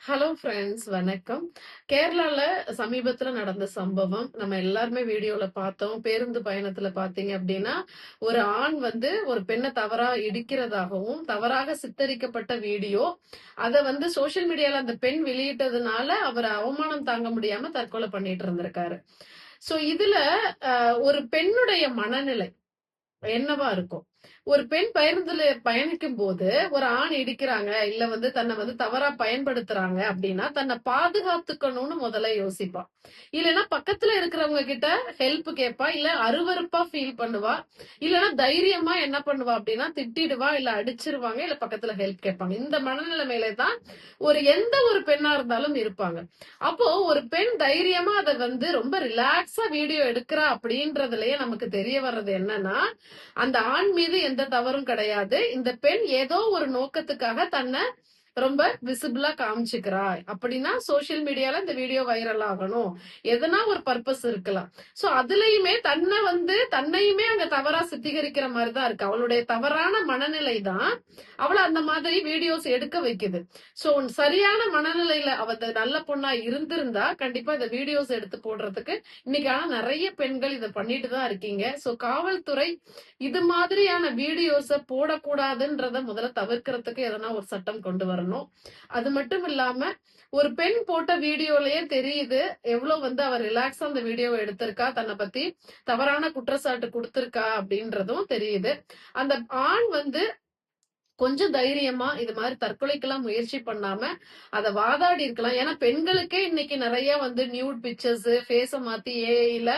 Hello friends, வணக்கம். கேரளால சமீபத்துல நடந்த சம்பவம் நம்ம எல்லாருமே வீடியோல பார்த்தோம். பேருந்து பயணத்துல பார்த்தீங்க அப்படின்னா, ஒரு ஆண் வந்து ஒரு பெண்ண தவறா இடிக்கிறதாகவும், தவறாக சித்தரிக்கப்பட்ட வீடியோ. அத வந்து சோசியல் மீடியால அந்த பெண் வெளியிட்டதுனால, அவர் அவமானம் தாங்க முடியாம தற்கொலை பண்ணிட்டு இருந்திருக்காரு. சோ இதுல ஒரு பெண்ணுடைய மனநிலை என்னவா இருக்கும்? ஒரு பெண் பேருந்துல பயணிக்கும்போது, ஒரு ஆண் இடிக்கிறாங்க, இல்ல வந்து தன்ன வந்து தவறா பயன்படுத்துறாங்க அப்டின்னா, தன்ன பாதுகாத்துக்கணும்னு முதல்ல யோசிப்பா. இல்லன்னா பக்கத்துல இருக்கிறவங்க கிட்ட ஹெல்ப் கேட்பா, இல்ல அருவருப்பா ஃபீல் பண்ணுவா. இல்லன்னா தைரியமா என்ன பண்ணுவா அப்டின்னா, திட்டிடுவா, இல்ல அடிச்சிருவாங்க, இல்ல பக்கத்துல ஹெல்ப் கேட்பாங்க. இந்த மனநிலைமையில தான் எந்த ஒரு பெண்ணா இருந்தாலும் இருப்பாங்க. அப்போ ஒரு பெண் தைரியமா அத வந்து ரொம்ப ரிலாக்ஸா வீடியோ எடுக்கிறா அப்படின்றதுலயே நமக்கு தெரிய வர்றது என்னன்னா, அந்த ஆண் மீது எந்த தவறும் கிடையாது. இந்த பெண் ஏதோ ஒரு நோக்கத்துக்காக தன்னை ரொம்ப விசிபிளா காமிச்சுக்கிறா அப்படின்னா சோசியல் மீடியால இந்த வீடியோ வைரல் ஆகணும். எதனா ஒரு பர்பஸ் இருக்கலாம். சோ அதுலயுமே தன்னையுமே அங்க தவறா சித்தரிக்கிற மாதிரி தான் இருக்கு. அவளுடைய தவறான மனநிலை தான் அவள அந்த மாதிரி வீடியோஸ் எடுக்க வைக்குது. சோ சரியான மனநிலையில அவ நல்ல பொண்ணா இருந்திருந்தா கண்டிப்பா இந்த வீடியோஸ் எடுத்து போடுறதுக்கு இன்னைக்கு ஆனா நிறைய பெண்கள் இதை பண்ணிட்டு தான் இருக்கீங்க. சோ காவல்துறை இது மாதிரியான வீடியோஸ போடக்கூடாதுன்றத முதல்ல தவிர்க்கிறதுக்கு எதனா ஒரு சட்டம் கொண்டு வரணும். அது மட்டும் இல்லாம ஒரு பெண் போட்ட வீடியோலயே தெரியுது எவ்வளவு வந்து அவ ரிலாக்ஸா அந்த வீடியோவை எடுத்திருக்கா, தன்னை பத்தி தவறான குற்றச்சாட்டு கொடுத்திருக்கா அப்படின்றதும் தெரியுது. அந்த ஆண் வந்து கொஞ்சம் தைரியமா இது மாதிரி தற்கொலைக்கெல்லாம் முயற்சி பண்ணாம அத வாதாடி இருக்கலாம். ஏன்னா பெண்களுக்கே இன்னைக்கு நிறைய வந்து நியூட் பிக்சர்ஸ் ஃபேஸ மாத்தி ஏஐல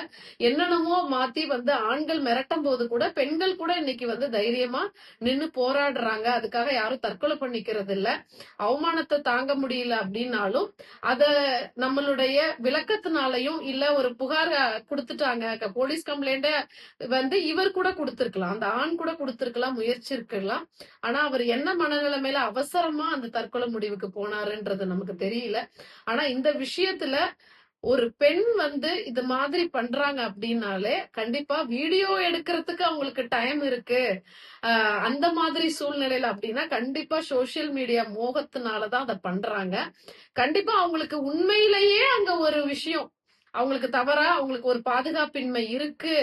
என்னென்னமோ மாத்தி வந்து ஆண்கள் மிரட்டும் போது கூட பெண்கள் கூட இன்னைக்கு வந்து தைரியமா நின்னு போராடுறாங்க. அதுக்காக யாரும் தற்கொலை பண்ணிக்கிறது இல்ல. அவமானத்தை தாங்க முடியல அப்படின்னாலும் அத நம்மளுடைய விளக்கத்தினாலையும் இல்ல ஒரு புகார் கொடுத்துட்டாங்க, போலீஸ் கம்ப்ளைண்ட் வந்து இவர் கூட கொடுத்திருக்கலாம், அந்த ஆண் கூட கொடுத்திருக்கலாம், முயற்சி இருக்கலாம். ஆனா அவர் என்ன மனநிலைமையில அவசரமா அந்த தற்கொலை முடிவுக்கு போனாருன்றது நமக்கு தெரியல. ஆனா இந்த விஷயத்துல ஒரு பெண் வந்து இது மாதிரி பண்றாங்க அப்படின்னாலே கண்டிப்பா வீடியோ எடுக்கிறதுக்கு அவங்களுக்கு டைம் இருக்கு. அந்த மாதிரி சூழ்நிலையில அப்படின்னா கண்டிப்பா சோசியல் மீடியா மோகத்தினாலதான் அதை பண்றாங்க. கண்டிப்பா அவங்களுக்கு உண்மையிலேயே அங்க ஒரு விஷயம் அவங்களுக்கு தவறா அவங்களுக்கு ஒரு பாதுகாப்பின்மை இருக்கு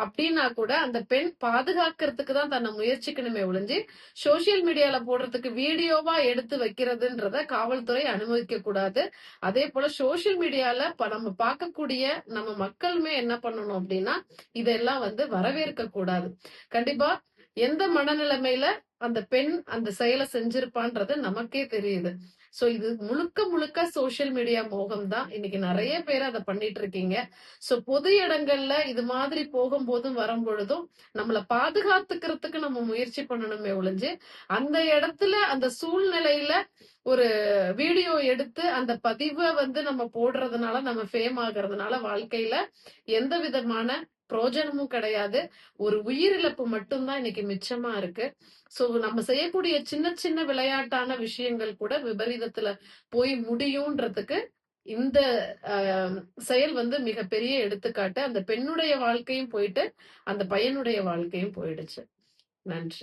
அப்படின்னா கூட அந்த பெண் பாதுகாக்கிறதுக்கு தான் தன்னை முயற்சிக்கணுமே ஒழிஞ்சு சோசியல் மீடியால போடுறதுக்கு வீடியோவா எடுத்து வைக்கிறதுன்றத காவல்துறை அனுமதிக்க கூடாது. அதே போல சோசியல் மீடியால நம்ம பார்க்கக்கூடிய நம்ம மக்களுமே என்ன பண்ணணும் அப்படின்னா இதெல்லாம் வந்து வரவேற்க கூடாது. கண்டிப்பா எந்த மனநிலைமையில அந்த பெண் அந்த செயலை செஞ்சிருப்பான்றது நமக்கே தெரியுது. சோ இது முழுக்க முழுக்க சோசியல் மீடியா மோகம் தான். இன்னைக்கு நிறைய பேர் அதை பண்ணிட்டு இருக்கீங்க. சோ பொது இடங்கள்ல இது மாதிரி போகும்போதும் வரும்பொழுதும் நம்மள பாதுகாத்துக்கிறதுக்கு நம்ம முயற்சி பண்ணணுமே ஒழிஞ்சு அந்த இடத்துல அந்த சூழ்நிலையில ஒரு வீடியோ எடுத்து அந்த பதிவை வந்து நம்ம போடுறதுனால நம்ம ஃபேம் ஆகுறதுனால வாழ்க்கையில எந்த விதமான பிரயோஜனமும் கிடையாது. ஒரு உயிரிழப்பு மட்டும்தான் இன்னைக்கு மிச்சமா இருக்கு. சோ நம்ம செய்யக்கூடிய சின்ன சின்ன விளையாட்டான விஷயங்கள் கூட விபரீதத்துல போய் முடியும்ன்றதுக்கு இந்த செயல் வந்து மிகப்பெரிய எடுத்துக்காட்டு. அந்த பெண்ணுடைய வாழ்க்கையும் போயிட்டு அந்த பையனுடைய வாழ்க்கையும் போயிடுச்சு. நன்றி.